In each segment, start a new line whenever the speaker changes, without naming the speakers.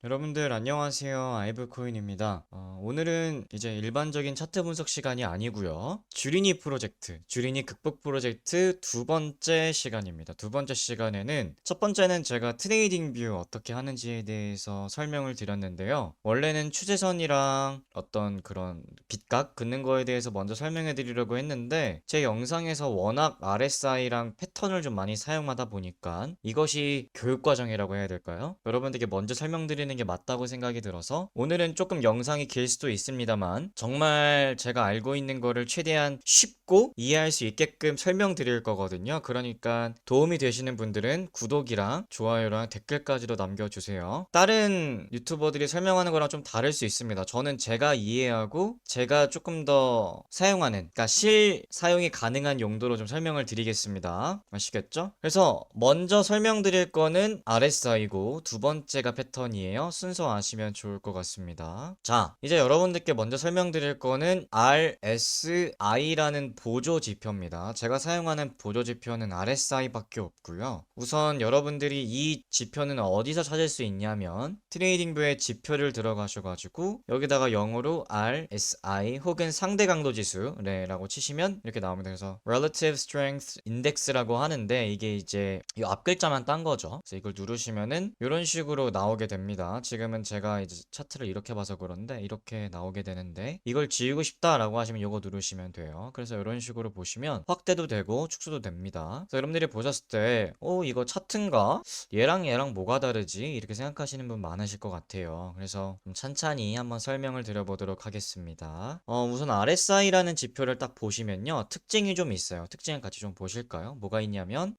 여러분들 안녕하세요. 아이브코인입니다. 오늘은 이제 일반적인 차트 분석 시간이 아니고요. 주린이 프로젝트, 주린이 극복 프로젝트 두 번째 시간입니다. 두 번째 시간에는 첫 번째는 제가 트레이딩 뷰 어떻게 하는지에 대해서 설명을 드렸는데요. 원래는 추세선이랑 어떤 그런 빗각 긋는 거에 대해서 먼저 설명해 드리려고 했는데 제 영상에서 워낙 RSI랑 패턴을 좀 많이 사용하다 보니까 이것이 교육과정이라고 해야 될까요? 여러분들께 먼저 설명드리는 게 맞다고 생각이 들어서 오늘은 조금 영상이 길 수도 있습니다만 정말 제가 알고 있는 거를 최대한 쉽고 이해할 수 있게끔 설명드릴 거거든요. 그러니까 도움이 되시는 분들은 구독이랑 좋아요랑 댓글까지도 남겨주세요. 다른 유튜버들이 설명하는 거랑 좀 다를 수 있습니다. 저는 제가 이해하고 제가 조금 더 사용하는, 그러니까 실사용이 가능한 용도로 좀 설명을 드리겠습니다. 아시겠죠? 그래서 먼저 설명드릴 거는 RSI고 두 번째가 패턴이에요. 순서 아시면 좋을 것 같습니다. 자, 이제 여러분들께 먼저 설명드릴 거는 RSI라는 보조 지표입니다. 제가 사용하는 보조 지표는 RSI밖에 없고요. 우선 여러분들이 이 지표는 어디서 찾을 수 있냐면 트레이딩뷰에 지표를 들어가셔가지고 여기다가 영어로 RSI 혹은 상대 강도 지수라고 치시면 이렇게 나옵니다. 그래서 Relative Strength Index라고 하는데 이게 이제 이 앞글자만 딴 거죠. 그래서 이걸 누르시면은 이런 식으로 나오게 됩니다. 지금은 제가 이제 차트를 이렇게 봐서 그런데 이렇게 나오게 되는데 이걸 지우고 싶다라고 하시면 이거 누르시면 돼요. 그래서 이런 식으로 보시면 확대도 되고 축소도 됩니다. 그래서 여러분들이 보셨을 때 이거 차트인가? 얘랑 뭐가 다르지? 이렇게 생각하시는 분 많으실 것 같아요. 그래서 좀 찬찬히 한번 설명을 드려보도록 하겠습니다. 우선 RSI라는 지표를 딱 보시면요. 특징이 좀 있어요. 특징을 같이 좀 보실까요? 뭐가 있냐면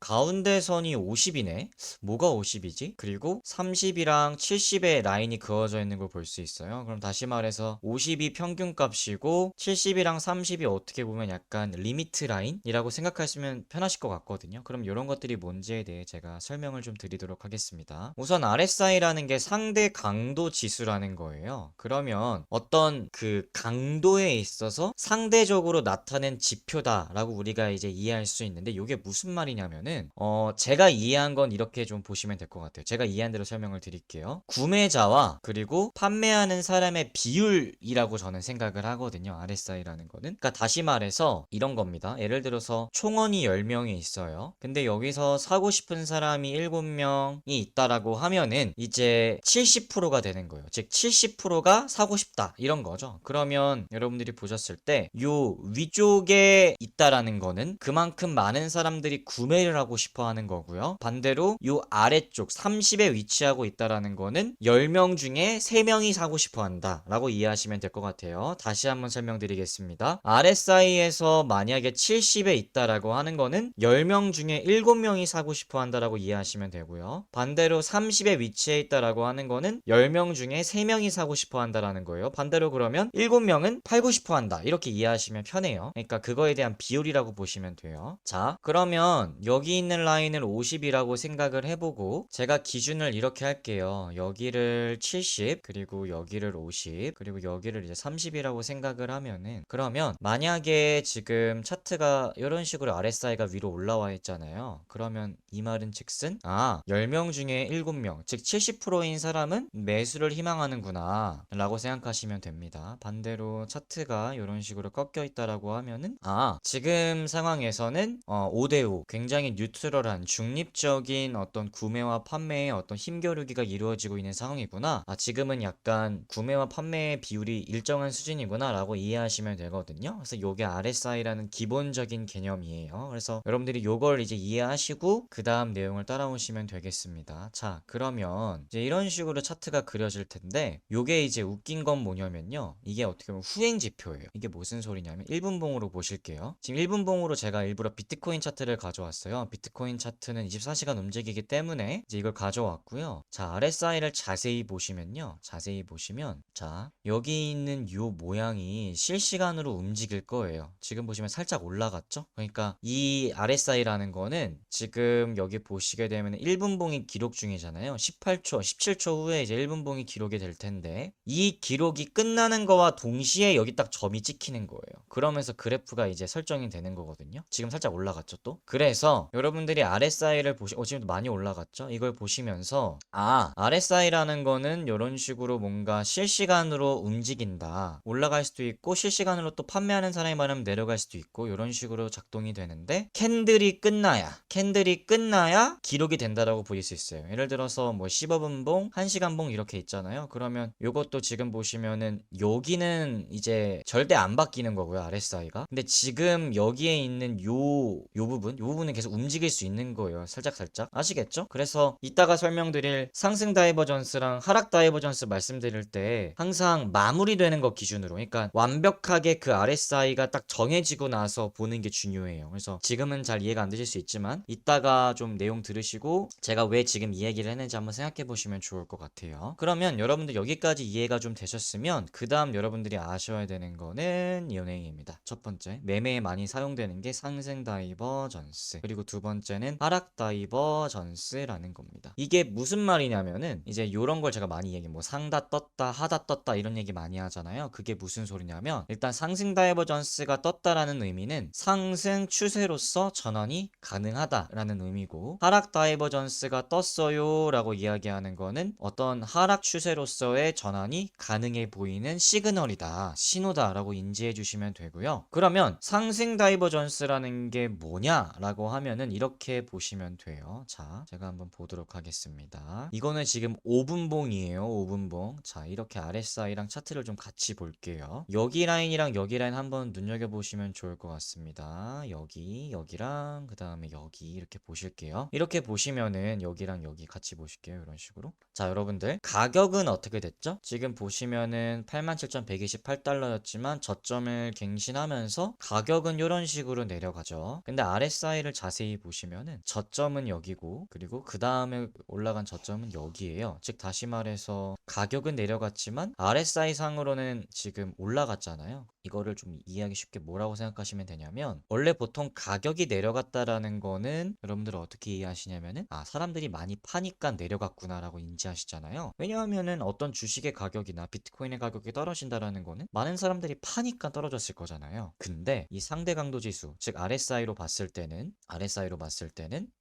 가운데 선이 50이네. 뭐가 50이지? 그리고 30이랑 70의 라인이 그어져 있는 걸 볼 수 있어요. 그럼 다시 말해서 50이 평균값이고 70이랑 30이 어떻게 보면 약간 리미트 라인이라고 생각하시면 편하실 것 같거든요. 그럼 이런 것들이 뭔지에 대해 제가 설명을 좀 드리도록 하겠습니다. 우선 RSI라는 게 상대 강도 지수라는 거예요. 그러면 어떤 그 강도에 있어서 상대적으로 나타낸 지표다라고 우리가 이제 이해할 수 있는데 이게 무슨 말이냐면은 제가 이해한 건 이렇게 좀 보시면 될 것 같아요. 제가 이해한 대로 설명을 드릴게요. 구매자와 그리고 판매하는 사람의 비율이라고 저는 생각을 하거든요. RSI라는 거는. 그러니까 다시 말해서 이런 겁니다. 예를 들어서 총원이 10명이 있어요. 근데 여기서 사고 싶은 사람이 7명이 있다라고 하면은 이제 70%가 되는 거예요. 즉 70%가 사고 싶다 이런 거죠. 그러면 여러분들이 보셨을 때 요 위쪽에 있다라는 거는 그만큼 많은 사람들이 구매를 하고 싶어 하는 거고요. 반대로 요 아래쪽 30에 위치하고 있다라는 거는 10명 중에 3명이 사고 싶어 한다 라고 이해하시면 될 것 같아요. 다시 한번 설명드리겠습니다. RSI에서 만약에 70에 있다라고 하는 거는 10명 중에 7명이 사고 싶어 한다라고 이해하시면 되고요. 반대로 30에 위치해 있다라고 하는 거는 10명 중에 3명이 사고 싶어 한다라는 거예요. 반대로 그러면 7명은 팔고 싶어 한다 이렇게 이해하시면 편해요. 그러니까 그거에 대한 비율이라고 보시면 돼요. 자, 그러면 여기 있는 라인을 50이라고 생각을 해보고 제가 기준을 이렇게 할게요. 여기를 70 그리고 여기를 50 그리고 여기를 이제 30이라고 생각을 하면은 그러면 만약에 지금 차트가 이런 식으로 RSI가 위로 올라와 있잖아요. 그러면 이 말은 즉슨 10명 중에 7명 즉 70%인 사람은 매수를 희망하는구나 라고 생각하시면 됩니다. 반대로 차트가 이런 식으로 꺾여 있다라고 하면은 지금 상황에서는 5대5 굉장히 뉴트럴한 중립적인 어떤 구매와 판매의 어떤 힘겨루기가 이루어지고 있는 상황이구나. 지금은 약간 구매와 판매의 비율이 일정한 수준이구나 라고 이해하시면 되거든요. 그래서 요게 RSI라는 기본적인 개념이에요. 그래서 여러분들이 요걸 이제 이해하시고 그 다음 내용을 따라오시면 되겠습니다. 자, 그러면 이제 이런 식으로 차트가 그려질 텐데 요게 이제 웃긴 건 뭐냐면요. 이게 어떻게 보면 후행 지표예요. 이게 무슨 소리냐면 1분봉으로 보실게요. 지금 1분봉으로 제가 일부러 비트코인 차트를 가져왔어요. 비트코인 차트는 24시간 움직이기 때문에 이제 이걸 가져왔고요. 자, RSI를 자세히 보시면요. 자세히 보시면 자, 여기 있는 요 모양이 실시간으로 움직일 거예요. 지금 보시면 살짝 올라갔죠? 그러니까 이 RSI라는 거는 지금 여기 보시게 되면 1분봉이 기록 중이잖아요. 18초, 17초 후에 이제 1분봉이 기록이 될 텐데 이 기록이 끝나는 거와 동시에 여기 딱 점이 찍히는 거예요. 그러면서 그래프가 이제 설정이 되는 거거든요. 지금 살짝 올라갔죠 또? 그래서 여러분들이 RSI를 지금도 많이 올라갔죠? 이걸 보시면서 RSI라는 거는 이런 식으로 뭔가 실시간으로 움직인다. 올라갈 수도 있고 실시간으로 또 판매하는 사람이 많으면 내려갈 수도 있고 이런 식으로 작동이 되는데 캔들이 끝나야 기록이 된다라고 보일 수 있어요. 예를 들어서 뭐 15분봉, 1시간봉 이렇게 있잖아요. 그러면 요것도 지금 보시면은 여기는 이제 절대 안 바뀌는 거고요. RSI가. 근데 지금 여기에 있는 요 부분은 계속 움직일 수 있는 거예요. 살짝 아시겠죠? 그래서 이따가 설명드릴 상승 다이버전스랑 하락 다이버전스 말씀드릴 때 항상 마무리되는 것 기준으로, 그러니까 완벽하게 그 RSI가 딱 정해지고 나서 보는 게 중요해요. 그래서 지금은 잘 이해가 안 되실 수 있지만 이따가 좀 내용 들으시고 제가 왜 지금 이 얘기를 했는지 한번 생각해 보시면 좋을 것 같아요. 그러면 여러분들 여기까지 이해가 좀 되셨으면 그 다음 여러분들이 아셔야 되는 거는 이 내용입니다. 첫 번째, 매매에 많이 사용되는 게 상승 다이버전스, 그리고 두 번째는 하락 다이버전스라는 겁니다. 이게 무슨 말이냐면은 이제 요런 걸 제가 많이 뭐 상다 떴다 하다 떴다 이런 얘기 많이 하잖아요. 그게 무슨 소리냐면 일단 상승 다이버전스가 떴다라는 의미는 상승 추세로서 전환이 가능하다라는 의미고, 하락 다이버전스가 떴어요 라고 이야기하는 거는 어떤 하락 추세로서의 전환이 가능해 보이는 시그널이다, 신호다 라고 인지해 주시면 되고요. 그러면 상승 다이버전스라는 게 뭐냐 라고 하면은 이렇게 보시면 돼요. 자, 제가 한번 보도록 하겠습니다. 이거는 지금 5분봉이에요. 5분봉. 자, 이렇게 RSI랑 차트를 좀 같이 볼게요. 여기 라인이랑 여기 라인 한번 눈여겨보시면 좋을 것 같습니다. 여기랑 그 다음에 여기 이렇게 보실게요. 이렇게 보시면은 여기랑 여기 같이 보실게요. 이런 식으로. 자, 여러분들 가격은 어떻게 됐죠? 지금 보시면은 87,128달러였지만 저점을 갱신하면서 가격은 이런 식으로 내려가죠. 근데 RSI를 자세히 보시면은 저점은 여기고 그리고 그 다음에 올라간 저점은 여기에요. 즉 다시 말해서 가격은 내려갔지만 RSI 상으로는 지금 올라갔잖아요. 이거를 좀 이해하기 쉽게 뭐라고 생각하시면 되냐면, 원래 보통 가격이 내려갔다라는 거는 여러분들 어떻게 이해하시냐면은 사람들이 많이 파니까 내려갔구나 라고 인지하시잖아요. 왜냐하면은 어떤 주식의 가격이나 비트코인의 가격이 떨어진다라는 거는 많은 사람들이 파니까 떨어졌을 거잖아요. 근데 이 상대 강도 지수, 즉 RSI로 봤을 때는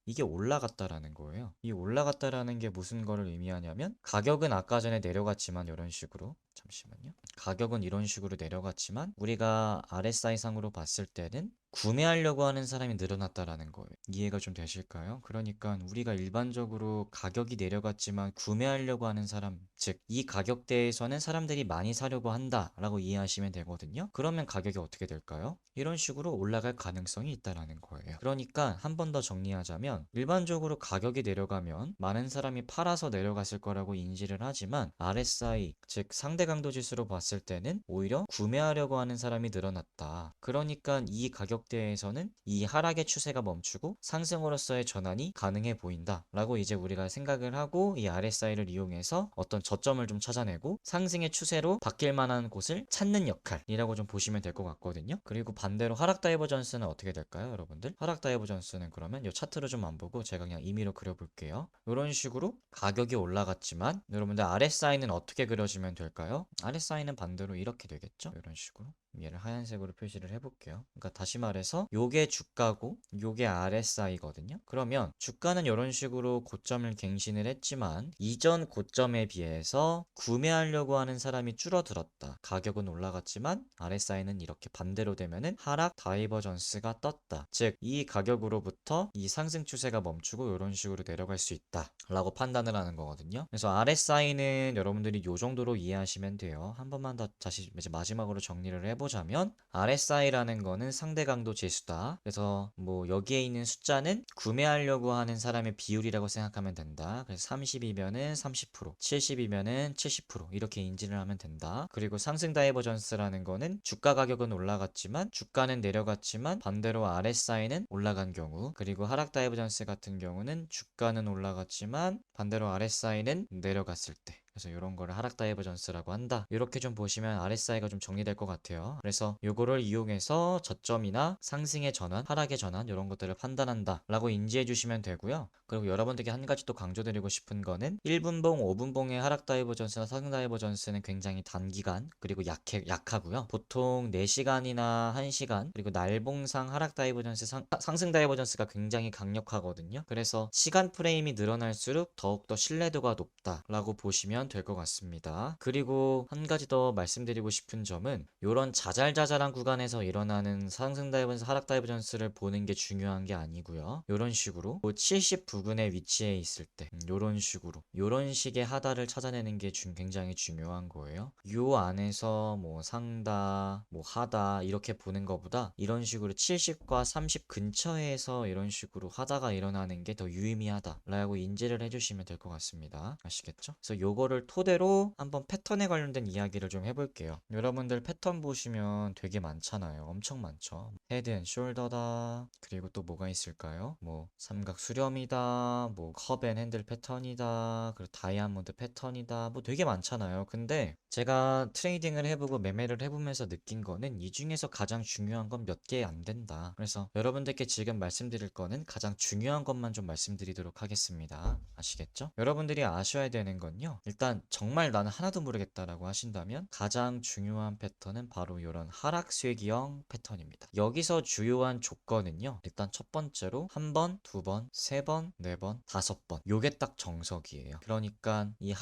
이게 올라갔다라는 거예요. 이 올라갔다라는 게 무슨 거를 의미하냐면, 가격은 아까 전에 내려갔지만 이런 식으로, 잠시만요. 가격은 이런 식으로 내려갔지만 우리가 RSI 상으로 봤을 때는 구매하려고 하는 사람이 늘어났다라는 거예요. 이해가 좀 되실까요? 그러니까 우리가 일반적으로 가격이 내려갔지만 구매하려고 하는 사람, 즉 이 가격대에서는 사람들이 많이 사려고 한다라고 이해하시면 되거든요. 그러면 가격이 어떻게 될까요? 이런 식으로 올라갈 가능성이 있다라는 거예요. 그러니까 한 번 더 정리하자면, 일반적으로 가격이 내려가면 많은 사람이 팔아서 내려갔을 거라고 인지를 하지만 RSI, 즉 상대 강도 지수로 봤을 때는 오히려 구매하려고 하는 사람이 늘어났다. 그러니까 이 가격대에서는 이 하락의 추세가 멈추고 상승으로서의 전환이 가능해 보인다 라고 이제 우리가 생각을 하고, 이 RSI를 이용해서 어떤 저점을 좀 찾아내고 상승의 추세로 바뀔 만한 곳을 찾는 역할이라고 좀 보시면 될 것 같거든요. 그리고 반대로 하락 다이버전스는 어떻게 될까요, 여러분들? 하락 다이버전스는 그러면 이 차트로 좀 안 보고 제가 그냥 임의로 그려볼게요. 이런 식으로 가격이 올라갔지만 여러분들 RSI는 어떻게 그려지면 될까요? RSI는 반대로 이렇게 되겠죠? 이런 식으로. 얘를 하얀색으로 표시를 해볼게요. 그러니까 다시 말해서 요게 주가고 요게 RSI거든요. 그러면 주가는 이런 식으로 고점을 갱신을 했지만 이전 고점에 비해서 구매하려고 하는 사람이 줄어들었다. 가격은 올라갔지만 RSI는 이렇게 반대로 되면은 하락 다이버전스가 떴다. 즉 이 가격으로부터 이 상승 추세가 멈추고 이런 식으로 내려갈 수 있다 라고 판단을 하는 거거든요. 그래서 RSI는 여러분들이 요 정도로 이해하시면 돼요. 한 번만 더 다시 이제 마지막으로 정리를 해보자면, RSI라는 거는 상대 강도 지수다. 그래서 뭐 여기에 있는 숫자는 구매하려고 하는 사람의 비율이라고 생각하면 된다. 그래서 30이면은 30%, 70이면은 70% 이렇게 인지를 하면 된다. 그리고 상승 다이버전스라는 거는 주가 가격은 올라갔지만 주가는 내려갔지만 반대로 RSI는 올라간 경우, 그리고 하락 다이버전스 같은 경우는 주가는 올라갔지만 반대로 RSI는 내려갔을 때, 그래서 이런 거를 하락 다이버전스라고 한다. 이렇게 좀 보시면 RSI가 좀 정리될 것 같아요. 그래서 요거를 이용해서 저점이나 상승의 전환, 하락의 전환 이런 것들을 판단한다 라고 인지해 주시면 되고요. 그리고 여러분들께 한 가지 또 강조드리고 싶은 거는 1분봉, 5분봉의 하락 다이버전스나 상승 다이버전스는 굉장히 단기간 그리고 약하고요. 보통 4시간이나 1시간 그리고 날봉상 하락 다이버전스, 상승 다이버전스가 굉장히 강력하거든요. 그래서 시간 프레임이 늘어날수록 더욱더 신뢰도가 높다라고 보시면 될 것 같습니다. 그리고 한 가지 더 말씀드리고 싶은 점은 이런 자잘자잘한 구간에서 일어나는 상승 다이버전스, 하락 다이버전스를 보는 게 중요한 게 아니고요. 이런 식으로 70 부근에 위치해 있을 때 이런 식으로 이런 식의 하다를 찾아내는 게 굉장히 중요한 거예요. 요 안에서 뭐 상다, 뭐 하다 이렇게 보는 것보다 이런 식으로 70과 30 근처에서 이런 식으로 하다가 일어나는 게 더 유의미하다라고 인지를 해주시면 될 것 같습니다. 아시겠죠? 그래서 요거를 토대로 한번 패턴에 관련된 이야기를 좀 해볼게요. 여러분들 패턴 보시면 되게 많잖아요. 엄청 많죠. 헤드 앤 숄더다. 그리고 또 뭐가 있을까요? 뭐 삼각 수렴이다. 뭐 컵 앤 핸들 패턴이다. 그리고 다이아몬드 패턴이다. 뭐 되게 많잖아요. 근데 제가 트레이딩을 해보고 매매를 해보면서 느낀 거는 이 중에서 가장 중요한 건 몇 개 안 된다. 그래서 여러분들께 지금 말씀드릴 거는 가장 중요한 것만 좀 말씀드리도록 하겠습니다. 아시겠죠? 여러분들이 아셔야 되는 건요. 일단 정말 나는 하나도 모르겠다라고 하신다면 가장 중요한 패턴은 바로 이런 하락쇠기형 패턴입니다. 여기서 주요한 조건은요. 일단 첫 번째로 한 번, 두 번, 세 번, 네 번, 다섯 번. 요게 딱 정석이에요. 그러니까 이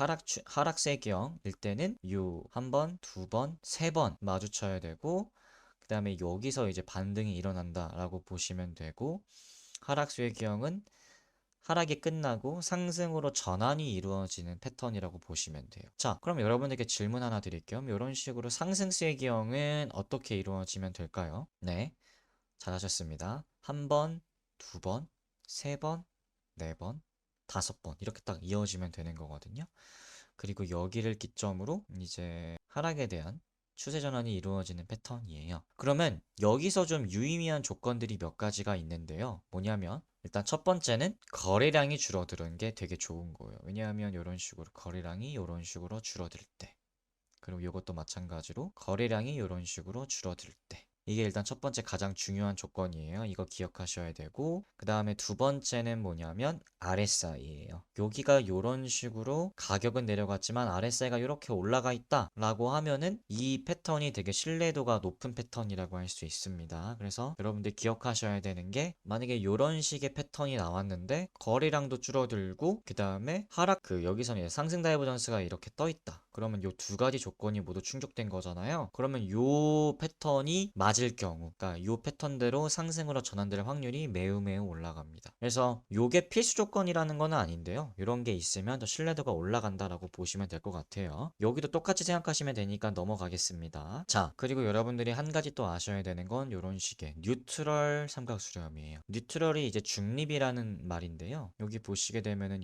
하락쇠기형일 때는 요 한 번, 두 번, 세 번 마주쳐야 되고 그 다음에 여기서 이제 반등이 일어난다라고 보시면 되고 하락쇠기형은 하락이 끝나고 상승으로 전환이 이루어지는 패턴이라고 보시면 돼요. 자, 그럼 여러분에게 질문 하나 드릴게요. 이런 식으로 상승 쐐기형은 어떻게 이루어지면 될까요? 네, 잘하셨습니다. 한 번, 두 번, 세 번, 네 번, 다섯 번 이렇게 딱 이어지면 되는 거거든요. 그리고 여기를 기점으로 이제 하락에 대한 추세 전환이 이루어지는 패턴이에요. 그러면 여기서 좀 유의미한 조건들이 몇 가지가 있는데요. 뭐냐면 일단 첫 번째는 거래량이 줄어드는 게 되게 좋은 거예요. 왜냐하면 이런 식으로 거래량이 이런 식으로 줄어들 때 그리고 이것도 마찬가지로 거래량이 이런 식으로 줄어들 때 이게 일단 첫 번째 가장 중요한 조건이에요. 이거 기억하셔야 되고 그 다음에 두 번째는 뭐냐면 RSI예요. 여기가 이런 식으로 가격은 내려갔지만 RSI가 이렇게 올라가 있다 라고 하면은 이 패턴이 되게 신뢰도가 높은 패턴이라고 할 수 있습니다. 그래서 여러분들 기억하셔야 되는 게 만약에 이런 식의 패턴이 나왔는데 거래량도 줄어들고 그 다음에 하락 여기서는 상승 다이버전스가 이렇게 떠 있다. 그러면 이 두 가지 조건이 모두 충족된 거잖아요. 그러면 이 패턴이 맞을 경우, 그러니까 이 패턴대로 상승으로 전환될 확률이 매우 올라갑니다. 그래서 이게 필수 조건이라는 건 아닌데요. 이런 게 있으면 더 신뢰도가 올라간다라고 보시면 될 것 같아요. 여기도 똑같이 생각하시면 되니까 넘어가겠습니다. 자, 그리고 여러분들이 한 가지 또 아셔야 되는 건 이런 식의 뉴트럴 삼각 수렴이에요. 뉴트럴이 이제 중립이라는 말인데요. 여기 보시게 되면은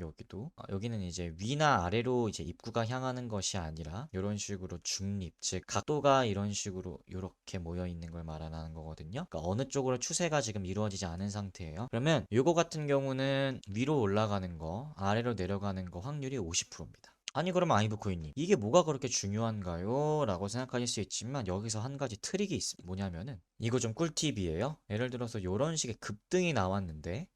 여기는 이제 위나 아래로 이제 입구가 향하는 것이 아니라 이런 식으로 중립, 즉 각도가 이런 식으로 이렇게 모여 있는 걸 말하는 거거든요. 그러니까 어느 쪽으로 추세가 지금 이루어지지 않은 상태예요. 그러면 요거 같은 경우는 위로 올라가는 거, 아래로 내려가는 거 확률이 50%입니다. 아니 그럼 아이브코인님 이게 뭐가 그렇게 중요한가요? 라고 생각하실 수 있지만 여기서 한 가지 트릭이 있습니다. 뭐냐면은 이거 좀 꿀팁이에요. 예를 들어서 이런 식의 급등이 나왔는데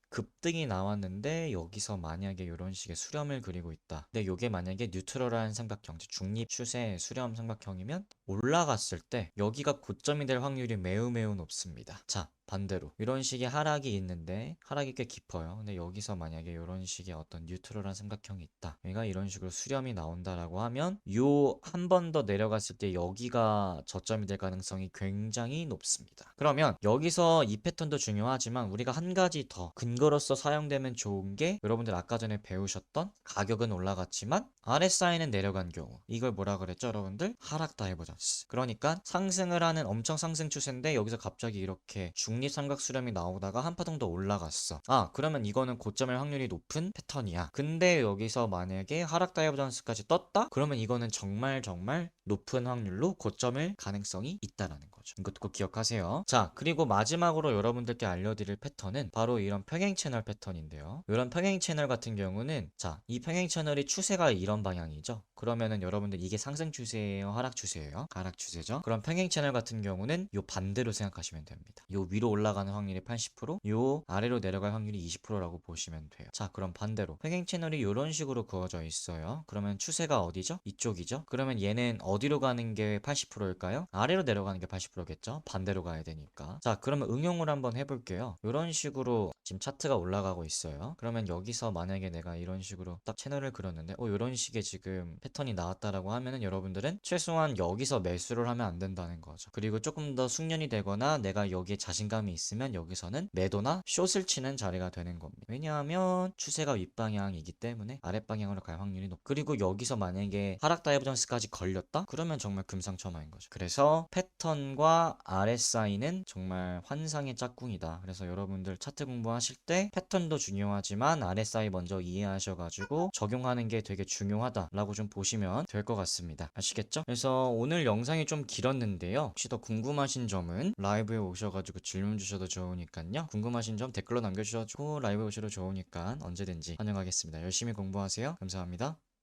여기서 만약에 이런 식의 수렴을 그리고 있다. 근데 이게 만약에 뉴트럴한 삼각형, 즉 중립 추세 수렴 삼각형이면 올라갔을 때 여기가 고점이 될 확률이 매우 높습니다. 자, 반대로 이런 식의 하락이 있는데 하락이 꽤 깊어요. 근데 여기서 만약에 이런 식의 어떤 뉴트럴한 삼각형이 있다. 얘가 이런 식으로 수렴이 나온다라고 하면 요 한 번 더 내려갔을 때 여기가 저점이 될 가능성이 굉장히 높습니다. 그러면 여기서 이 패턴도 중요하지만 우리가 한 가지 더 근거로서 사용되면 좋은 게 여러분들 아까 전에 배우셨던 가격은 올라갔지만 RSI는 내려간 경우 이걸 뭐라 그랬죠 여러분들? 하락 다이버전스. 그러니까 상승을 하는 엄청 상승 추세인데 여기서 갑자기 이렇게 중립 삼각 수렴이 나오다가 한 파동 더 올라갔어. 아 그러면 이거는 고점일 확률이 높은 패턴이야. 근데 여기서 만약에 하락 다이버전스까지 떴다? 그러면 이거는 정말 높은 확률로 고점일 가능성이 있다라는 거죠. 이것도 꼭 기억하세요. 자, 그리고 마지막으로 여러분들께 알려드릴 패턴은 바로 이런 평행 채널 패턴인데요. 이런 평행 채널 같은 경우는 자, 이 평행 채널이 추세가 이런 방향이죠. 그러면은 여러분들 이게 상승 추세예요, 하락 추세예요? 하락 추세죠. 그럼 평행 채널 같은 경우는 요 반대로 생각하시면 됩니다. 요 위로 올라가는 확률이 80%, 요 아래로 내려갈 확률이 20%라고 보시면 돼요. 자, 그럼 반대로 평행 채널이 이런 식으로 그어져 있어요. 그러면 추세가 어디죠? 이쪽이죠. 그러면 얘는 어디로 가는 게 80%일까요? 아래로 내려가는 게 80%겠죠? 반대로 가야 되니까. 자, 그러면 응용을 한번 해볼게요. 이런 식으로 지금 차트가 올라가고 있어요. 그러면 여기서 만약에 내가 이런 식으로 딱 채널을 그렸는데 이런 식의 지금 패턴이 나왔다라고 하면은 여러분들은 최소한 여기서 매수를 하면 안 된다는 거죠. 그리고 조금 더 숙련이 되거나 내가 여기에 자신감이 있으면 여기서는 매도나 숏을 치는 자리가 되는 겁니다. 왜냐하면 추세가 윗방향이기 때문에 아랫방향으로 갈 확률이 높고, 그리고 여기서 만약에 하락 다이버전스까지 걸렸다? 그러면 정말 금상첨화인 거죠. 그래서 패턴과 RSI는 정말 환상의 짝꿍이다. 그래서 여러분들 차트 공부하실 때 패턴도 중요하지만 RSI 먼저 이해하셔가지고 적용하는 게 되게 중요하다라고 좀 보시면 될 것 같습니다. 아시겠죠? 그래서 오늘 영상이 좀 길었는데요. 혹시 더 궁금하신 점은 라이브에 오셔가지고 질문 주셔도 좋으니까요. 궁금하신 점 댓글로 남겨주셔가지고 라이브에 오셔도 좋으니까 언제든지 환영하겠습니다. 열심히 공부하세요. 감사합니다.